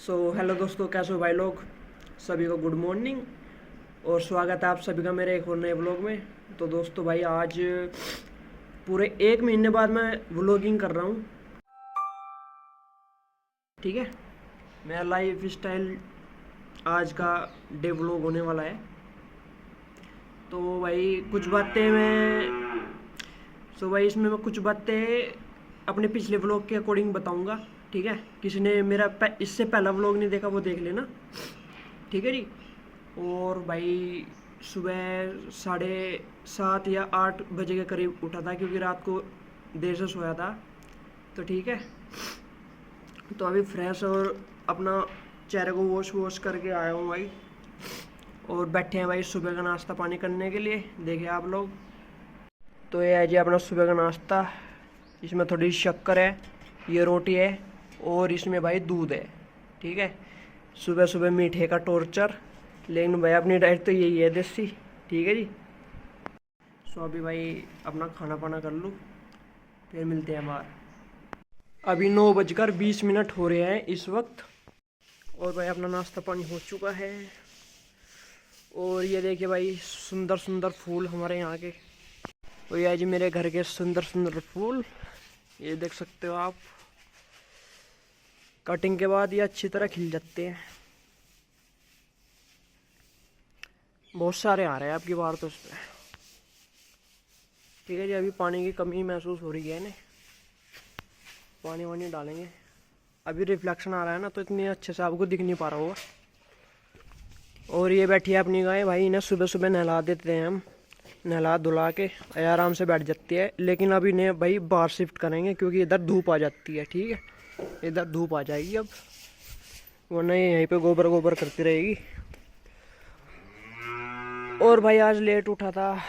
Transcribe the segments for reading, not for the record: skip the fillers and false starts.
Hello दोस्तों, कैसे हो भाई लोग। सभी को गुड मॉर्निंग और स्वागत है आप सभी का मेरे एक और नए व्लॉग में। तो दोस्तों भाई, आज पूरे 1 महीने बाद मैं व्लॉगिंग कर रहा हूँ। ठीक है, मेरा लाइफ स्टाइल आज का डे व्लॉग होने वाला है। तो भाई कुछ बातें मैं सो भाई इसमें मैं कुछ बातें अपने पिछले व्लॉग के अकॉर्डिंग बताऊंगा। ठीक है, किसी ने मेरा इससे पहला व्लॉग नहीं देखा वो देख लेना। ठीक है जी। और भाई सुबह 7:30 या 8 बजे के करीब उठा था, क्योंकि रात को देर से सोया था। तो ठीक है, तो अभी फ्रेश और अपना चेहरे को वॉश वॉश करके आया हूँ भाई। और बैठे हैं भाई सुबह का नाश्ता पानी करने के लिए। देखिए आप लोग, तो ये है जी अपना सुबह का नाश्ता। इसमें थोड़ी शक्कर है, ये रोटी है और इसमें भाई दूध है। ठीक है, सुबह सुबह मीठे का टॉर्चर, लेकिन भाई अपनी डाइट तो यही है देसी। ठीक है जी। सो अभी भाई अपना खाना पाना कर लूँ, फिर मिलते हैं बाहर। अभी 9:20 हो रहे हैं इस वक्त। और भाई अपना नाश्ता पानी हो चुका है। और ये देखिए भाई सुंदर सुंदर फूल हमारे यहाँ के। और ये है जी मेरे घर के सुंदर सुंदर फूल, ये देख सकते हो आप। कटिंग के बाद ये अच्छी तरह खिल जाते हैं। बहुत सारे आ रहे हैं आपकी बार तो उसमें। ठीक है जी, अभी पानी की कमी महसूस हो रही है इन्हें, पानी वानी डालेंगे। अभी रिफ्लेक्शन आ रहा है ना, तो इतनी अच्छे से आपको दिख नहीं पा रहा होगा। और ये बैठी है अपनी गाय भाई, इन्हें सुबह सुबह नहला देते हैं हम। नहला धुला के आराम से बैठ जाती है। लेकिन अब इन्हें भाई बाहर शिफ्ट करेंगे, क्योंकि इधर धूप आ जाती है। ठीक है, इधर धूप आ जाएगी अब, वरना ये यहीं पे गोबर गोबर करती रहेगी। और भाई आज लेट उठा था,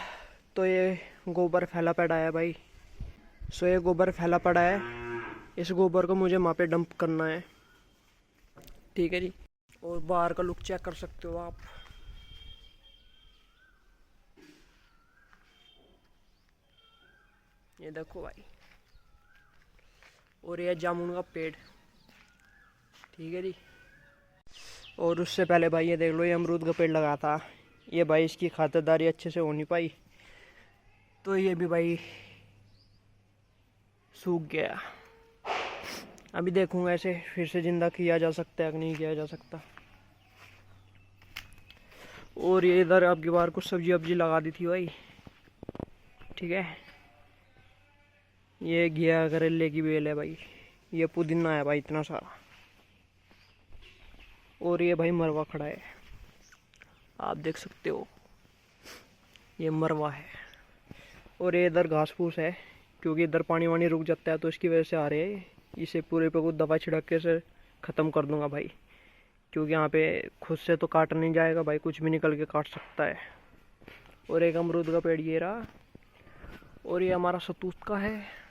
तो ये गोबर फैला पड़ा है भाई। सो ये गोबर फैला पड़ा है, इस गोबर को मुझे वहाँ पे डंप करना है। ठीक है जी। और बाहर का लुक चेक कर सकते हो आप। ये देखो भाई, और ये जामुन का पेड़। ठीक है जी। और उससे पहले भाई ये देख लो, ये अमरूद का पेड़ लगा था। ये भाई इसकी खातिरदारी अच्छे से हो नहीं पाई, तो ये भी भाई सूख गया। अभी देखूंगा ऐसे फिर से जिंदा किया जा सकता है कि नहीं किया जा सकता। और ये इधर आपकी बार कुछ सब्जी वब्जी लगा दी थी भाई। ठीक है, ये घिया करेले की बेल है भाई। ये पुदीना है भाई इतना सारा। और ये भाई मरवा खड़ा है, आप देख सकते हो, ये मरवा है। और ये इधर घास फूस है, क्योंकि इधर पानी वानी रुक जाता है, तो इसकी वजह से आ रहे हैं। इसे पूरे पे कुछ दवा छिड़क के से ख़त्म कर दूंगा भाई, क्योंकि यहाँ पे खुद से तो काट नहीं जाएगा भाई, कुछ भी निकल के काट सकता है। और एक अमरूद का पेड़ ये रहा, और ये हमारा सतूत का है,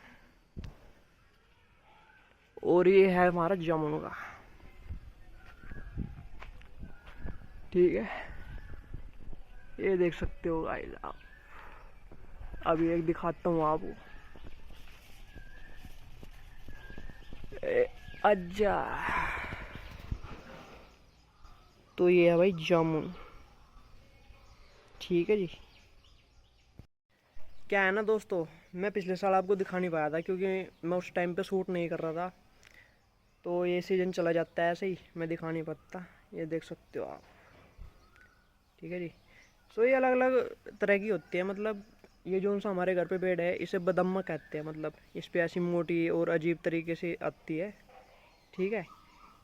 और ये है हमारा जामुन का। ठीक है, ये देख सकते हो गाइस आप। अभी एक दिखाता हूँ आपको। अच्छा, तो ये है भाई जामुन। ठीक है जी। क्या है ना दोस्तों, मैं पिछले साल आपको दिखा नहीं पाया था, क्योंकि मैं उस टाइम पे शूट नहीं कर रहा था। तो ये सीज़न चला जाता है ऐसे ही, मैं दिखा नहीं पाता। ये देख सकते हो आप। ठीक है जी। सो ये अलग अलग तरह की होती है, मतलब ये जो सा हमारे घर पे पेड़ है, इसे बदम्मा कहते हैं। मतलब इस पे ऐसी मोटी और अजीब तरीके से आती है। ठीक है,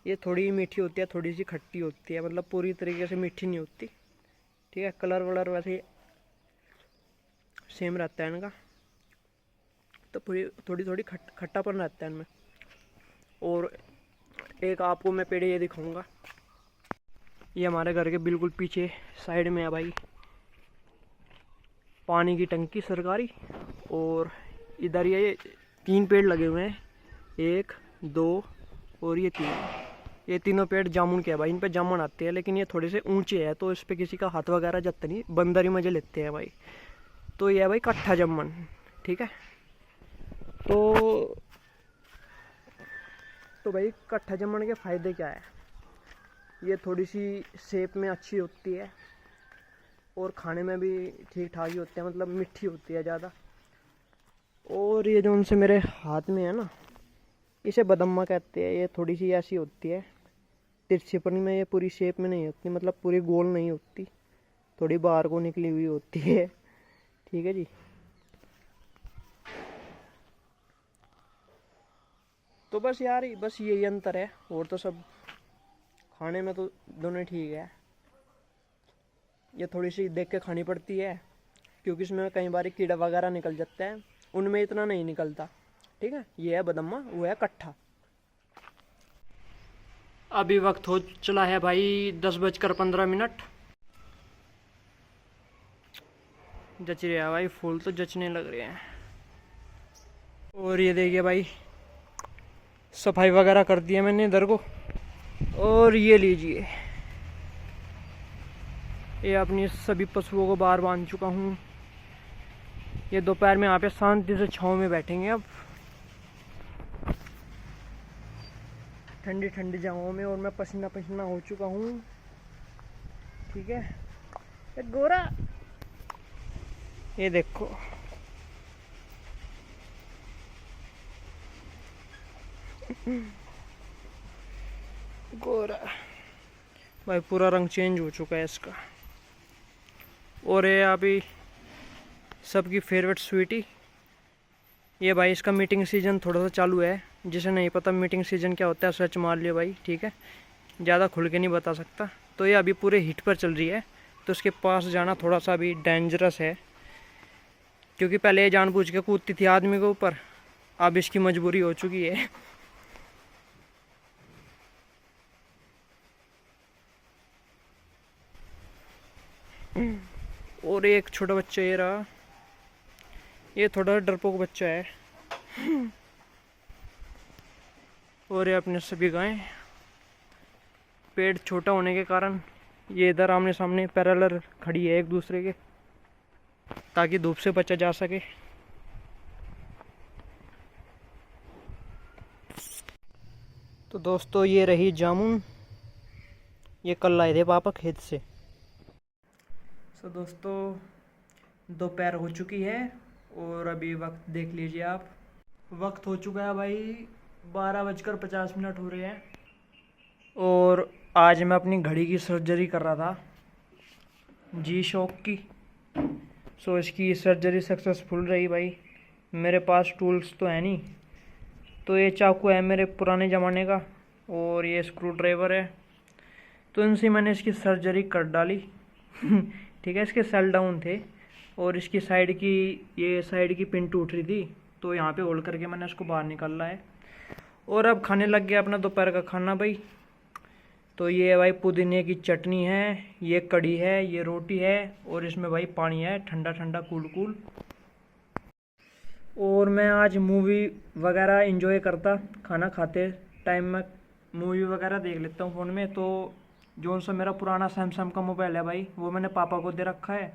ये थोड़ी मीठी होती है, थोड़ी सी खट्टी होती है, मतलब पूरी तरीके से मीठी नहीं होती। ठीक है, कलर वलर वैसे सेम रहता है इनका, तो पूरी थोड़ी थोड़ी खट्टापन रहता है इनमें। और एक आपको मैं पेड़ ये दिखाऊंगा, ये हमारे घर के बिल्कुल पीछे साइड में है भाई, पानी की टंकी सरकारी। और इधर ये 3 पेड़ लगे हुए हैं, 1 2 और ये 3। ये तीनों पेड़ जामुन के हैं भाई, इन पे जामुन आते हैं, लेकिन ये थोड़े से ऊंचे हैं, तो इस पे किसी का हाथ वगैरह जाता नहीं, बंदर ही मजे लेते हैं भाई। तो ये है भाई कट्ठा जामुन। ठीक है, तो भाई कट्ठा जामुन के फ़ायदे क्या है। ये थोड़ी सी शेप में अच्छी होती है और खाने में भी ठीक ठाक ही होते हैं, मतलब मीठी होती है ज़्यादा। और ये जो उनसे मेरे हाथ में है ना, इसे बदम्मा कहते हैं। ये थोड़ी सी ऐसी होती है तिरछीपनी में, ये पूरी शेप में नहीं होती, मतलब पूरी गोल नहीं होती, थोड़ी बाहर को निकली हुई होती है। ठीक है जी। तो बस यार, बस यही अंतर है, और तो सब खाने में तो दोनों ठीक है। ये थोड़ी सी देख के खानी पड़ती है, क्योंकि इसमें कई बार कीड़ा वगैरह निकल जाता है, उनमें इतना नहीं निकलता। ठीक है, ये है बदम्मा, वो है कट्ठा। अभी वक्त हो चला है भाई 10:15। जच रहा है भाई, फूल तो जचने लग रहे हैं। और ये देखिए भाई, सफाई वगैरह कर दी है मैंने इधर को। और ये लीजिए, ये अपनी सभी पशुओं को बाहर बांध चुका हूँ। ये दोपहर में यहाँ पे शांति से छाँव में बैठेंगे अब, ठंडी ठंडी जगहों में। और मैं पसीना पसीना हो चुका हूँ। ठीक है, ये गोरा, ये देखो, गोरा भाई, पूरा रंग चेंज हो चुका है इसका। और ये अभी सबकी फेवरेट स्वीटी, ये भाई इसका मीटिंग सीजन थोड़ा सा चालू है। जिसे नहीं पता मीटिंग सीजन क्या होता है, सर्च मार लियो भाई। ठीक है, ज़्यादा खुल के नहीं बता सकता। तो ये अभी पूरे हिट पर चल रही है, तो उसके पास जाना थोड़ा सा अभी डेंजरस है, क्योंकि पहले ये जानबूझ के कूदती थी आदमी के ऊपर, अब इसकी मजबूरी हो चुकी है। और एक छोटा बच्चा ये रहा, ये थोड़ा डरपोक बच्चा है। और ये अपने सभी गायें, पेड़ छोटा होने के कारण ये इधर आमने सामने पैरेलल खड़ी है एक दूसरे के, ताकि धूप से बचा जा सके। तो दोस्तों, ये रही जामुन, ये कल लाए थे पापा खेत से। तो दोस्तों, दोपहर हो चुकी है और अभी वक्त देख लीजिए आप। वक्त हो चुका है भाई 12:50 हो रहे हैं। और आज मैं अपनी घड़ी की सर्जरी कर रहा था, जी शॉक की। सो इसकी सर्जरी सक्सेसफुल रही भाई। मेरे पास टूल्स तो है नहीं, तो ये चाकू है मेरे पुराने ज़माने का, और ये स्क्रू ड्राइवर है, तो इनसे मैंने इसकी सर्जरी कर डाली। ठीक है, इसके सेल डाउन थे और इसकी साइड की, ये साइड की पिन टूट रही थी, तो यहाँ पे होल्ड करके मैंने इसको बाहर निकाला है। और अब खाने लग गया अपना दोपहर का खाना भाई। तो ये भाई पुदीने की चटनी है, ये कढ़ी है, ये रोटी है, और इसमें भाई पानी है ठंडा ठंडा कूल कूल। और मैं आज मूवी वगैरह एंजॉय करता, खाना खाते टाइम में मूवी वगैरह देख लेता हूँ फ़ोन में। तो जो सा मेरा पुराना सैमसंग का मोबाइल है भाई, वो मैंने पापा को दे रखा है,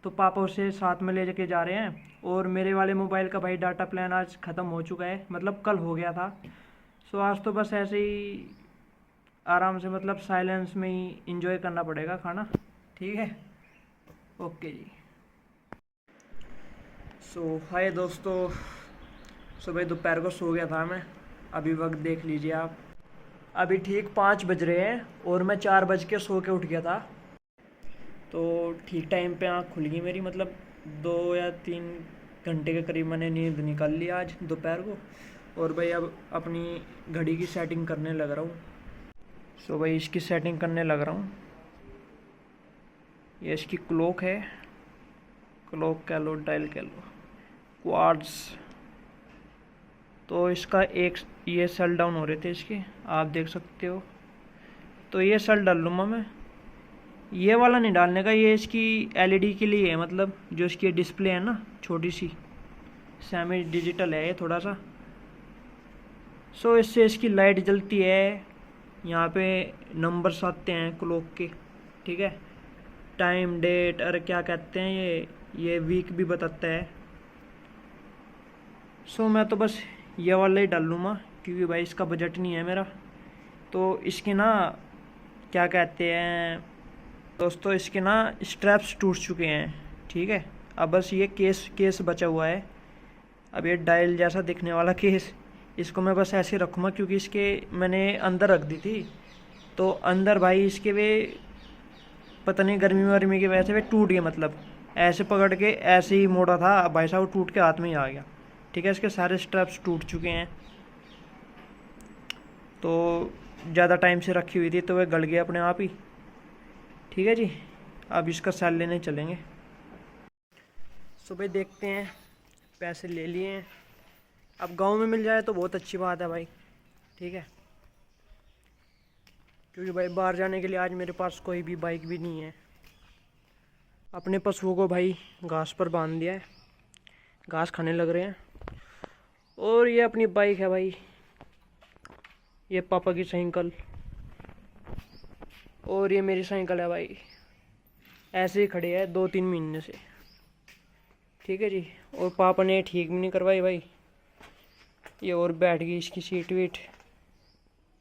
तो पापा उसे साथ में ले जाके जा रहे हैं। और मेरे वाले मोबाइल का भाई डाटा प्लान आज ख़त्म हो चुका है, मतलब कल हो गया था। सो आज तो बस ऐसे ही आराम से, मतलब साइलेंस में ही इंजॉय करना पड़ेगा खाना। ठीक है, ओके जी। सो हाय दोस्तों, सुबह दोपहर को सो गया था मैं। अभी वक्त देख लीजिए आप, अभी ठीक 5 बज रहे हैं और मैं 4 बज के सो के उठ गया था। तो ठीक टाइम पे आँख खुल गई मेरी, मतलब 2 या 3 घंटे के करीब मैंने नींद निकाल ली आज दोपहर को। और भाई अब अपनी घड़ी की सेटिंग करने लग रहा हूँ। सो भाई इसकी सेटिंग करने लग रहा हूँ। ये इसकी क्लॉक है, क्लॉक कह लो, डायल कह लो, क्वार्ट्ज। तो इसका एक ये सेल डाउन हो रहे थे इसके, आप देख सकते हो। तो ये सेल डाल लूँगा मैं, ये वाला नहीं डालने का, ये इसकी एलईडी के लिए है, मतलब जो इसकी डिस्प्ले है ना छोटी सी, सेमी डिजिटल है ये थोड़ा सा। सो इससे इसकी लाइट जलती है, यहाँ पे नंबर्स आते हैं क्लॉक के। ठीक है, टाइम, डेट, और क्या कहते हैं ये वीक भी बताता है। सो मैं तो बस ये वाला ही डाल लूँगा, क्योंकि भाई इसका बजट नहीं है मेरा। तो इसकी ना क्या कहते हैं दोस्तों, इसके ना स्ट्रैप्स टूट चुके हैं। ठीक है, अब बस ये केस बचा हुआ है। अब ये डायल जैसा दिखने वाला केस, इसको मैं बस ऐसे रखूँगा क्योंकि इसके मैंने अंदर रख दी थी, तो अंदर भाई इसके वे पता नहीं गर्मी वर्मी की वजह से वे टूट गए। मतलब ऐसे पकड़ के ऐसे ही मोड़ा था, भाई साहब टूट के हाथ में ही आ गया। ठीक है, इसके सारे स्ट्रैप्स टूट चुके हैं, तो ज़्यादा टाइम से रखी हुई थी तो वह गल गया अपने आप ही। ठीक है जी, अब इसका सेल लेने चलेंगे। सुबह देखते हैं, पैसे ले लिए हैं। अब गांव में मिल जाए तो बहुत अच्छी बात है भाई। ठीक है, क्योंकि भाई बाहर जाने के लिए आज मेरे पास कोई भी बाइक भी नहीं है। अपने पशुओं को भाई घास पर बांध दिया है, घास खाने लग रहे हैं। और ये अपनी बाइक है भाई, ये पापा की साइकिल, और ये मेरी साइकिल है भाई। ऐसे ही खड़े है 2-3 महीने से। ठीक है जी, और पापा ने ठीक भी नहीं करवाई भाई। ये और बैठ गई इसकी सीट वीट,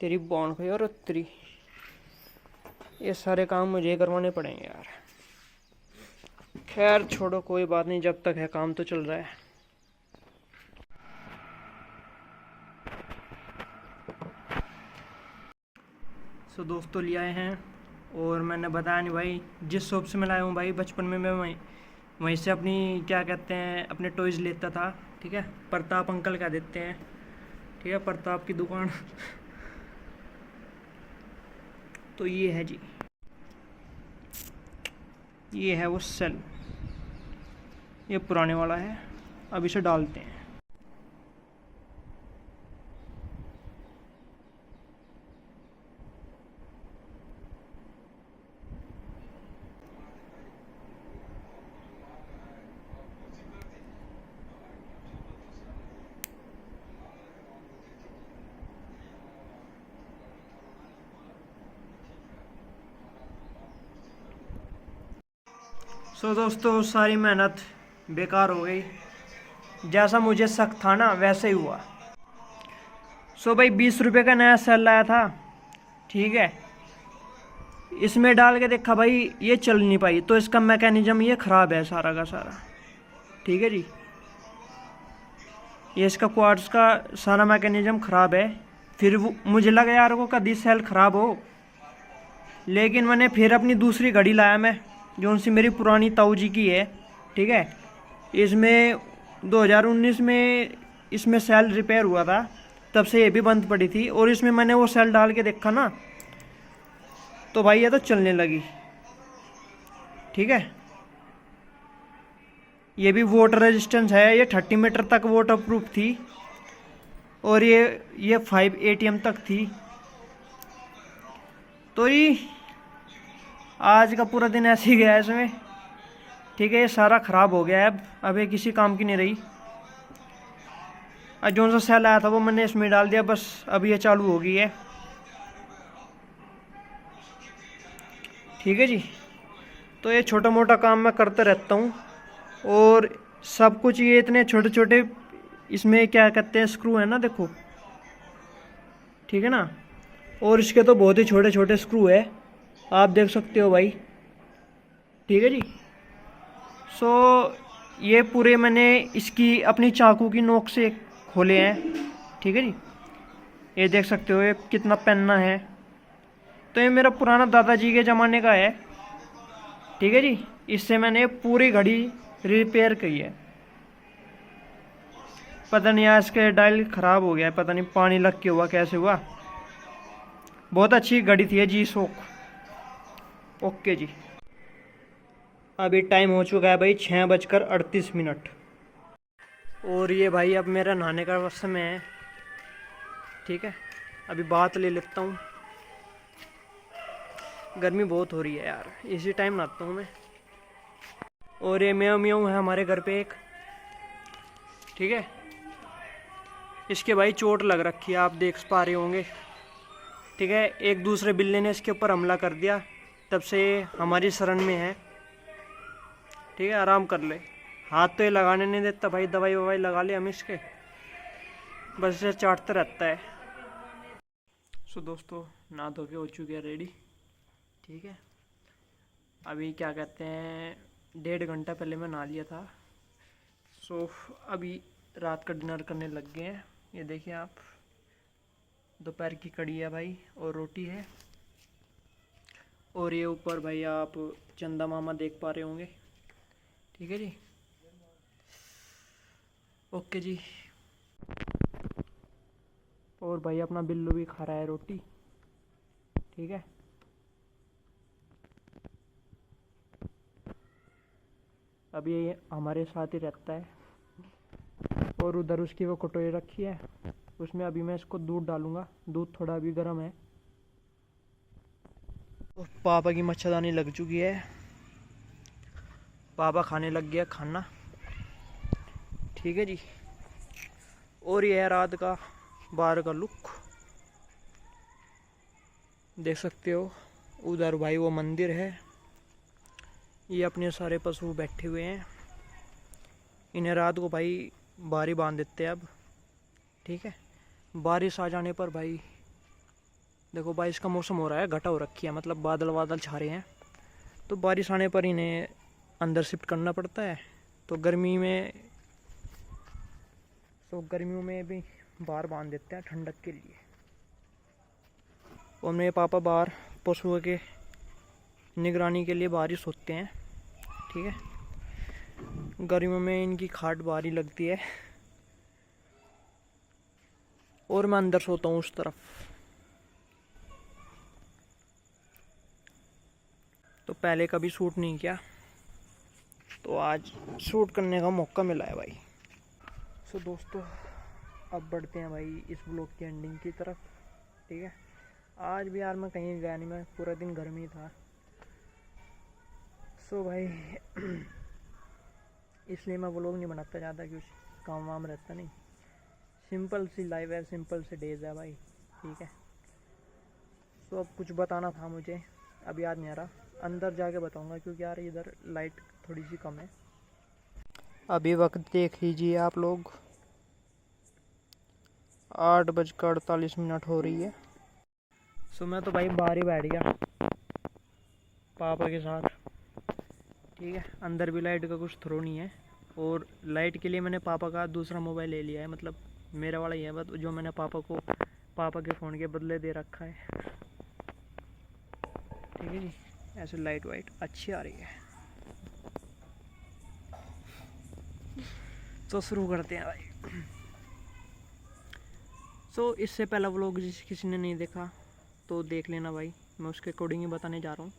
तेरी बॉन को और तेरी, ये सारे काम मुझे करवाने पड़ेंगे यार। खैर छोड़ो, कोई बात नहीं, जब तक है काम तो चल रहा है। सो दोस्तों ले आए हैं, और मैंने बताया नहीं भाई, जिस शॉप से मैं लाया हूँ भाई, बचपन में मैं वहीं से अपनी क्या कहते हैं अपने टॉयज़ लेता था। ठीक है, प्रताप अंकल कह देते हैं। ठीक है, प्रताप की दुकान। तो ये है जी, ये है वो सेल, ये पुराने वाला है। अब इसे डालते हैं। सो दोस्तों, सारी मेहनत बेकार हो गई। जैसा मुझे शक था ना वैसे ही हुआ। सो भाई 20 रुपये का नया सेल लाया था। ठीक है, इसमें डाल के देखा भाई ये चल नहीं पाई, तो इसका मैकेनिज्म ये ख़राब है सारा का सारा। ठीक है जी, ये इसका क्वार्ट्स का सारा मैकेनिज्म ख़राब है। फिर मुझे लगा यार वो कभी सेल ख़राब हो, लेकिन मैंने फिर अपनी दूसरी घड़ी लाया मैं, जो उनसी मेरी पुरानी ताऊ जी की है। ठीक है, इसमें 2019 में इसमें सेल रिपेयर हुआ था, तब से ये भी बंद पड़ी थी। और इसमें मैंने वो सेल डाल के देखा ना, तो भाई ये तो चलने लगी। ठीक है, ये भी वाटर रेजिस्टेंस है, ये 30 मीटर तक वाटर प्रूफ थी, और ये 5 ATM तक थी। तो ये आज का पूरा दिन ऐसे ही गया इसमें। ठीक है, ये सारा ख़राब हो गया है, अब ये किसी काम की नहीं रही। आज जो सा सेल आया था वो मैंने इसमें डाल दिया, बस अब ये चालू हो गई है। ठीक है जी, तो ये छोटा मोटा काम मैं करता रहता हूँ, और सब कुछ ये इतने छोटे छोटे इसमें क्या कहते हैं स्क्रू है ना, देखो। ठीक है ना, और इसके तो बहुत ही छोटे छोटे स्क्रू है, आप देख सकते हो भाई। ठीक है जी, सो ये पूरे मैंने इसकी अपनी चाकू की नोक से खोले हैं। ठीक है जी, ये देख सकते हो ये कितना पन्ना है। तो ये मेरा पुराना दादाजी के ज़माने का है। ठीक है जी, इससे मैंने पूरी घड़ी रिपेयर की है। पता नहीं आज इसके डायल ख़राब हो गया है, पता नहीं पानी लग के हुआ कैसे हुआ। बहुत अच्छी घड़ी थी जी शौक। ओके जी, अभी टाइम हो चुका है भाई 6:38। और ये भाई अब मेरा नहाने का समय है। ठीक है, अभी बात ले लेता हूँ। गर्मी बहुत हो रही है यार, इसी टाइम नहाता हूँ मैं। और ये म्याऊं म्याऊं है हमारे घर पे एक। ठीक है, इसके भाई चोट लग रखी है, आप देख पा रहे होंगे। ठीक है, एक दूसरे बिल्ली ने इसके ऊपर हमला कर दिया, तब से हमारी शरण में है। ठीक है, आराम कर ले, हाथ तो ये लगाने नहीं देता भाई। दवाई ववाई लगा ले हम इसके, बस इसे चाटता रहता है। सो दोस्तों, नहा धो के हो चुकी है रेडी। ठीक है। अभी क्या कहते हैं, 1.5 घंटा पहले मैं नहा लिया था। सो अभी रात का डिनर करने लग गए हैं। ये देखिए आप, दोपहर की कड़ी है भाई और रोटी है। और ये ऊपर भाई आप चंदा मामा देख पा रहे होंगे। ठीक है जी, ओके जी। और भाई अपना बिल्लू भी खा रहा है रोटी। ठीक है, अब ये हमारे साथ ही रहता है। और उधर उसकी वो कटोरी रखी है, उसमें अभी मैं इसको दूध डालूंगा। दूध थोड़ा अभी गर्म है। और पापा की मच्छरदानी लग चुकी है, पापा खाने लग गया खाना। ठीक है जी। और ये है रात का बाहर का लुक, देख सकते हो। उधर भाई वो मंदिर है, ये अपने सारे पशु बैठे हुए हैं। इन्हें रात को भाई बारी बांध देते हैं अब। ठीक है, बारिश आ जाने पर भाई देखो, बारिश का मौसम हो रहा है, घटा हो रखी है, मतलब बादल बादल छा रहे हैं। तो बारिश आने पर इन्हें अंदर शिफ्ट करना पड़ता है। तो गर्मियों में भी बाहर बांध देते हैं ठंडक के लिए। और मेरे पापा बाहर पशुओं के निगरानी के लिए बाहर ही सोते हैं। ठीक है, गर्मियों में इनकी खाट बाहर ही लगती है और मैं अंदर सोता हूँ उस तरफ। तो पहले कभी शूट नहीं किया, तो आज शूट करने का मौका मिला है भाई। सो दोस्तों, अब बढ़ते हैं भाई इस ब्लॉग की एंडिंग की तरफ। ठीक है, आज भी यार मैं कहीं गया नहीं, मैं पूरा दिन घर में ही था। सो भाई इसलिए मैं व्लॉग नहीं बनाता ज़्यादा, क्योंकि काम वाम रहता नहीं। सिंपल सी लाइफ है, सिंपल से डेज है भाई। ठीक है, सो अब कुछ बताना था मुझे, अब याद नहीं आ रहा, अंदर जाके बताऊंगा, क्योंकि यार इधर लाइट थोड़ी सी कम है। अभी वक्त देख लीजिए आप लोग, 8:48 हो रही है। सो मैं तो भाई बाहर ही बैठ गया पापा के साथ। ठीक है, अंदर भी लाइट का कुछ थ्रो नहीं है। और लाइट के लिए मैंने पापा का दूसरा मोबाइल ले लिया है, मतलब मेरा वाला ही है, बस जो मैंने पापा के फ़ोन के बदले दे रखा है। ठीक है जी, ऐसे लाइट वाइट अच्छी आ रही है। तो शुरू करते हैं भाई। सो इससे पहला व्लॉग जिस किसी ने नहीं देखा तो देख लेना भाई, मैं उसके अकॉर्डिंग ही बताने जा रहा हूँ।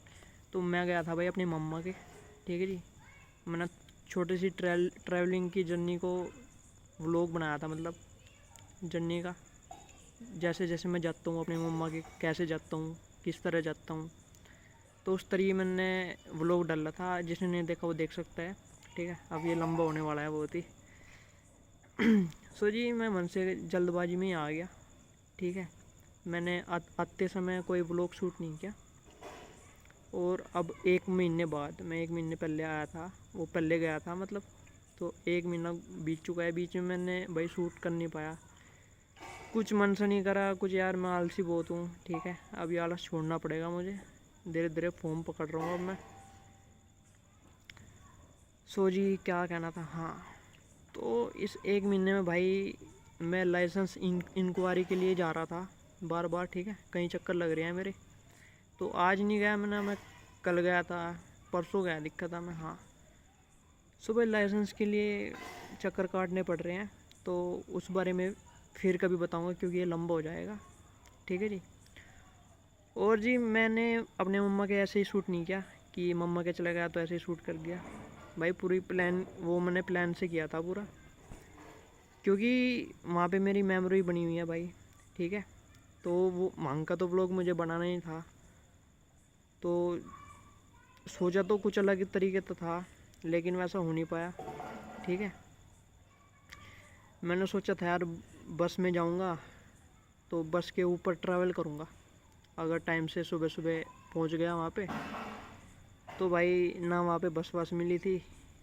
तो मैं गया था भाई अपनी मम्मा के। ठीक है जी, मैंने छोटी सी ट्रैवलिंग की जर्नी को व्लॉग बनाया था, मतलब जर्नी का, जैसे जैसे मैं जाता हूँ अपनी मम्मा के, कैसे जाता हूँ, किस तरह जाता हूँ, तो उस तरीके मैंने व्लॉग डाला था। जिसने नहीं देखा वो देख सकता है। ठीक है, अब ये लंबा होने वाला है बहुत ही। सो जी, मैं मन से जल्दबाजी में ही आ गया। ठीक है, मैंने आते समय कोई व्लॉग शूट नहीं किया। और अब 1 महीने बाद, मैं 1 महीने पहले आया था, वो पहले गया था मतलब, तो 1 महीना बीत चुका है। बीच में मैंने भाई शूट कर नहीं पाया, कुछ मन से नहीं करा, कुछ यार मैं आलसी बहुत हूँ। ठीक है, अब ये आलस छोड़ना पड़ेगा मुझे, धीरे धीरे फॉर्म पकड़ रहा हूँ अब मैं। सो जी, क्या कहना था, हाँ, तो इस 1 महीने में भाई मैं लाइसेंस इंक्वायरी के लिए जा रहा था बार बार। ठीक है, कई चक्कर लग रहे हैं मेरे, तो आज नहीं गया मैं कल गया था, परसों गया, दिक्कत था मैं। हाँ, सुबह लाइसेंस के लिए चक्कर काटने पड़ रहे हैं, तो उस बारे में फिर कभी बताऊंगा, क्योंकि ये लंबा हो जाएगा। ठीक है जी। और जी, मैंने अपने मम्मा के ऐसे ही शूट नहीं किया कि मम्मा के चला गया तो ऐसे ही शूट कर दिया भाई। पूरी प्लान, वो मैंने प्लान से किया था पूरा, क्योंकि वहाँ पे मेरी मेमोरी बनी हुई है भाई। ठीक है, तो वो मांग का तो व्लॉग मुझे बनाना ही था, तो सोचा तो कुछ अलग तरीके तो था, लेकिन वैसा हो नहीं पाया। ठीक है, मैंने सोचा था यार बस में जाऊंगा तो बस के ऊपर ट्रैवल करूंगा, अगर टाइम से सुबह सुबह पहुंच गया वहाँ पे, तो भाई ना वहाँ पे बस मिली थी।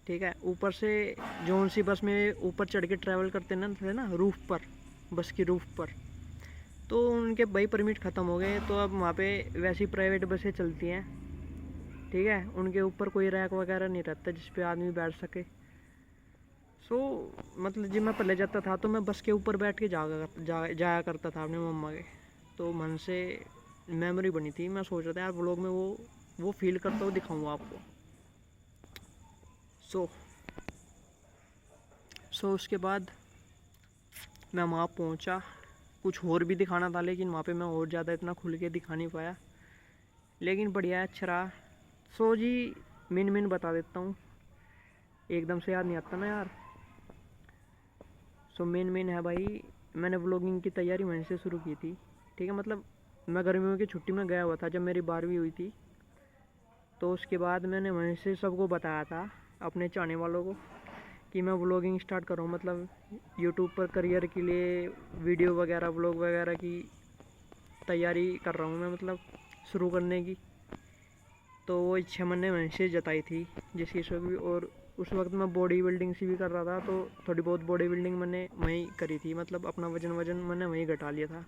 ठीक है, ऊपर से जौन सी बस में ऊपर चढ़ के ट्रैवल करते ना थे ना, रूफ़ पर, बस की रूफ़ पर, तो उनके भाई परमिट ख़त्म हो गए, तो अब वहाँ पे वैसी प्राइवेट बसें चलती हैं, ठीक है। उनके ऊपर कोई रैक वगैरह नहीं रहता जिस पे आदमी बैठ सके। सो मतलब जब मैं पहले जाता था तो मैं बस के ऊपर बैठ के जाया करता था अपने मम्मा के। तो मन से मेमोरी बनी थी, मैं सोच रहा था यार व्लॉग में वो फील करता हुआ दिखाऊंगा आपको। सो उसके बाद मैं वहाँ पहुँचा, कुछ और भी दिखाना था लेकिन वहाँ पे मैं और ज़्यादा इतना खुल के दिखा नहीं पाया, लेकिन बढ़िया अच्छा रहा। सो जी मिन बता देता हूँ, एकदम से याद नहीं आता ना यार। सो मेन है भाई, मैंने व्लॉगिंग की तैयारी वहीं से शुरू की थी, ठीक है। मतलब मैं गर्मियों की छुट्टी में गया हुआ था जब मेरी 12वीं हुई थी, तो उसके बाद मैंने वहीं से सबको बताया था, अपने चाहने वालों को, कि मैं व्लॉगिंग स्टार्ट कर रहा हूँ। मतलब यूट्यूब पर करियर के लिए वीडियो वगैरह व्लॉग वगैरह की तैयारी कर रहा हूँ मैं, मतलब शुरू करने की। तो वो इच्छा मैंने वहीं से जताई थी जिसकी सब भी। और उस वक्त मैं बॉडी बिल्डिंग सी भी कर रहा था, तो थोड़ी बहुत बॉडी बिल्डिंग मैंने वहीं करी थी, मतलब अपना वजन मैंने वहीं घटा लिया था।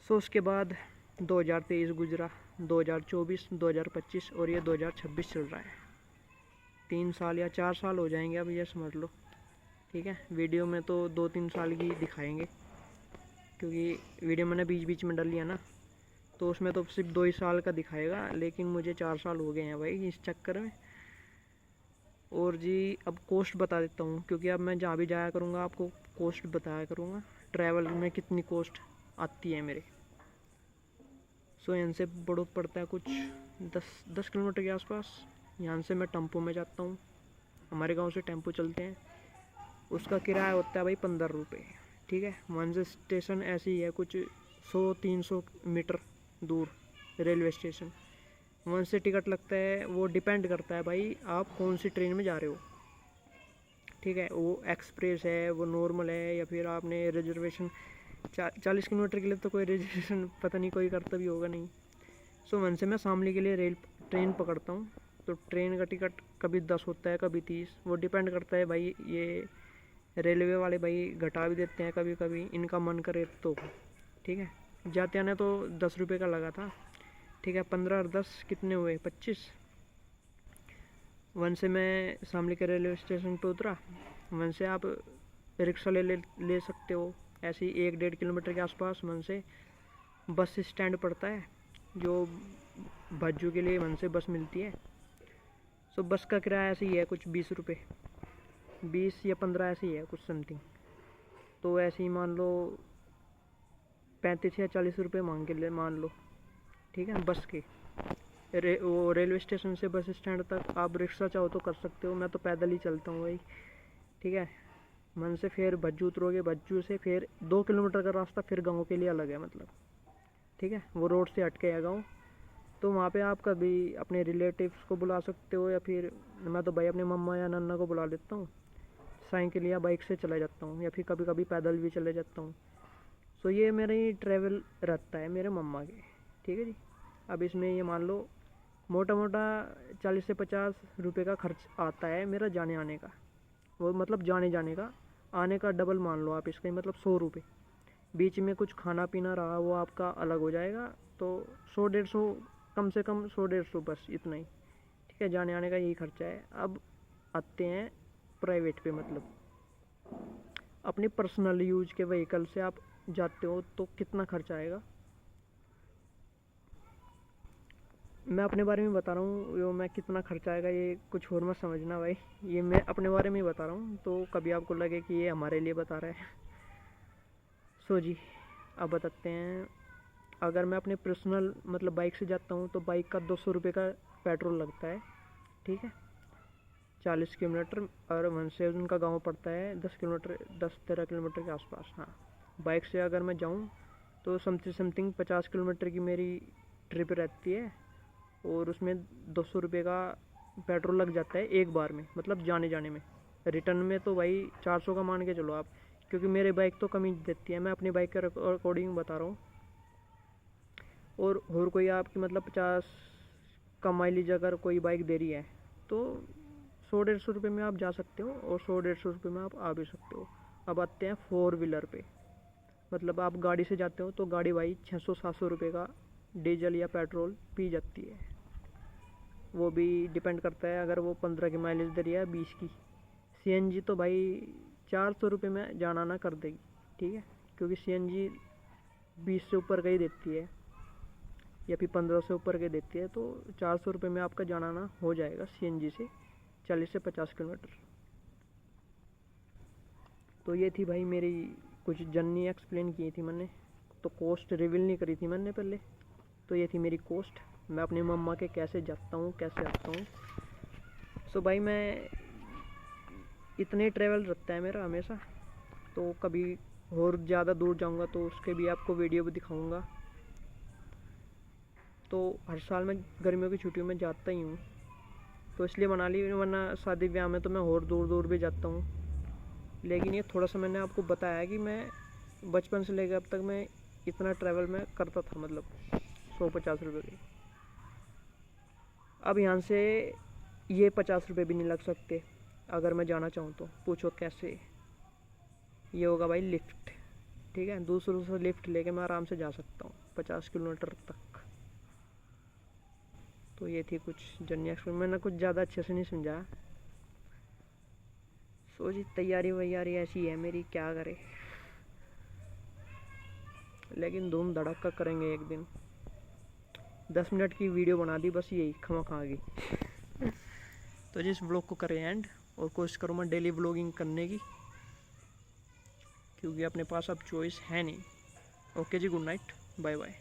सो उसके बाद 2023 गुजरा, 2024, 2025 और ये 2026 चल रहा है। 3 साल या 4 साल हो जाएंगे अब, ये समझ लो, ठीक है। वीडियो में तो 2-3 साल की दिखाएंगे, क्योंकि वीडियो मैंने बीच बीच में डाल लिया ना, तो उसमें तो सिर्फ 2 ही साल का दिखाएगा, लेकिन मुझे 4 साल हो गए हैं भाई इस चक्कर में। और जी अब कोस्ट बता देता हूँ, क्योंकि अब मैं जहाँ भी जाया करूँगा आपको कोस्ट बताया करूँगा, ट्रैवल में कितनी कोस्ट आती है मेरे। सो यहाँ से बड़ोत पड़ता है कुछ 10 किलोमीटर के आसपास। यहाँ से मैं टेम्पो में जाता हूँ, हमारे गांव से टेम्पो चलते हैं, उसका किराया होता है भाई 15 रुपये, ठीक है। वहाँ से स्टेशन ऐसी ही है कुछ 100-300 मीटर दूर रेलवे स्टेशन। वहाँ से टिकट लगता है, वो डिपेंड करता है भाई आप कौन सी ट्रेन में जा रहे हो, ठीक है। वो एक्सप्रेस है, वो नॉर्मल है, या फिर आपने रिजर्वेशन 40 किलोमीटर के लिए तो कोई रिजर्वेशन पता नहीं कोई करता भी होगा नहीं। सो वहाँ से मैं शामली के लिए ट्रेन पकड़ता हूँ। तो ट्रेन का टिकट कभी 10 होता है, कभी 30, वो डिपेंड करता है भाई। ये रेलवे वाले भाई घटा भी देते हैं कभी कभी, इनका मन करे तो, ठीक है। जाते आने तो 10 रुपये का लगा था, ठीक है। 15 और 10 कितने हुए, 25। वहाँ से मैं शामली के रेलवे स्टेशन पे उतरा। वहाँ से आप रिक्शा ले सकते हो, ऐसे ही 1-1.5 किलोमीटर के आसपास। वहाँ से बस स्टैंड पड़ता है, जो भज्जू के लिए वहाँ से बस मिलती है। सो बस का किराया ऐसे ही है कुछ 20 रुपये, 20 या 15 ऐसे ही है कुछ समथिंग। तो ऐसे ही मान लो 35 या 40 रुपये मान के ले मान लो, ठीक है। बस के वो रेलवे स्टेशन से बस स्टैंड तक आप रिक्शा चाहो तो कर सकते हो, मैं तो पैदल ही चलता हूँ भाई, ठीक है। मन से फिर भज्जू उतरोगे, भज्जू से फिर 2 किलोमीटर का रास्ता फिर गाँव के लिए अलग है, मतलब, ठीक है। वो रोड से हट के है गाँव। तो वहाँ पे आप कभी अपने रिलेटिव्स को बुला सकते हो, या फिर मैं तो भाई अपने मम्मा या नन्ना को बुला लेता हूँ, साइकिल या बाइक से चला जाता हूँ, या फिर कभी कभी पैदल भी चले जाता हूँ। सो ये मेरा ही ट्रैवल रहता है मेरे मम्मा के, ठीक है जी। अब इसमें ये मान लो मोटा मोटा 40 से 50 रुपये का खर्च आता है मेरा जाने आने का। वो मतलब जाने का, आने का डबल मान लो आप इसका ही, मतलब 100 रुपये। बीच में कुछ खाना पीना रहा वो आपका अलग हो जाएगा, तो 100-150, कम से कम 100-150, बस इतना ही, ठीक है। जाने आने का यही खर्चा है। अब आते हैं प्राइवेट पे, मतलब अपनी पर्सनल यूज के व्हीकल से आप जाते हो तो कितना खर्चा आएगा। मैं अपने बारे में बता रहा हूँ, यो मैं कितना खर्चा आएगा ये कुछ और मत समझना भाई, ये मैं अपने बारे में ही बता रहा हूँ, तो कभी आपको लगे कि ये हमारे लिए बता रहा है। सो जी अब बताते हैं। अगर मैं अपने पर्सनल मतलब बाइक से जाता हूँ तो बाइक का 200 रुपये का पेट्रोल लगता है, ठीक है। 40 किलोमीटर, और वहाँ से उनका गाँव पड़ता है 10 किलोमीटर, 10-13 किलोमीटर के आसपास। हाँ, बाइक से अगर मैं जाऊँ तो समथिंग 50 किलोमीटर की मेरी ट्रिप रहती है, और उसमें 200 रुपये का पेट्रोल लग जाता है एक बार में, मतलब जाने में। रिटर्न में तो भाई 400 का मान के चलो आप, क्योंकि मेरी बाइक तो कम ही देती है, मैं अपनी बाइक के अकॉर्डिंग बता रहा हूँ। और कोई आपकी मतलब 50 का माइलेज अगर कोई बाइक दे रही है तो 100-150 रुपये में आप जा सकते हो, और 100-150 रुपये में आप आ भी सकते हो। अब आते हैं 4 व्हीलर पे। मतलब आप गाड़ी से जाते हो तो गाड़ी भाई 600-700 रुपये का डीजल या पेट्रोल पी जाती है। वो भी डिपेंड करता है, अगर वो 15 की माइलेज दे रही है 20 की। सीएनजी तो भाई 400 रुपये में जाना ना कर देगी, ठीक है, क्योंकि सीएनजी 20 से ऊपर का ही देती है या फिर 15 से ऊपर के देती है, तो 400 रुपये में आपका जाना ना हो जाएगा सीएनजी से 40 से 50 किलोमीटर। तो ये थी भाई मेरी कुछ जर्नी एक्सप्लेन की थी मैंने, तो कॉस्ट रिवील नहीं करी थी मैंने पहले। तो ये थी मेरी कॉस्ट, मैं अपनी मम्मा के कैसे जाता हूँ कैसे आता हूँ। सो भाई मैं इतने ट्रैवल रहता है मेरा हमेशा, तो कभी और ज़्यादा दूर जाऊँगा तो उसके भी आपको वीडियो भी दिखाऊँगा। तो हर साल मैं गर्मियों की छुट्टियों में जाता ही हूँ, तो इसलिए मनाली, वरना शादी ब्याह में तो मैं और दूर दूर भी जाता हूँ। लेकिन ये थोड़ा सा मैंने आपको बताया कि मैं बचपन से लेकर अब तक मैं इतना ट्रैवल मैं करता था, मतलब 150 रुपये की। अब यहाँ से ये 50 रुपये भी नहीं लग सकते अगर मैं जाना चाहूँ तो। पूछो कैसे? ये होगा भाई लिफ्ट, ठीक है, दूसरों से लिफ्ट लेके मैं आराम से जा सकता हूँ 50 किलोमीटर तक। तो ये थी कुछ जर्नी एक्सप्लेन, मैंने कुछ ज़्यादा अच्छे से नहीं समझा। सो जी तैयारी वैयारी ऐसी है मेरी, क्या करे, लेकिन धूम धड़क्का करेंगे एक दिन। 10 मिनट की वीडियो बना दी बस, यही खमा खा गई। तो जिस व्लॉग को करें एंड, और कोशिश करूँ मैं डेली व्लॉगिंग करने की, क्योंकि अपने पास अब चॉइस है नहीं। ओके जी, गुड नाइट, बाय बाय।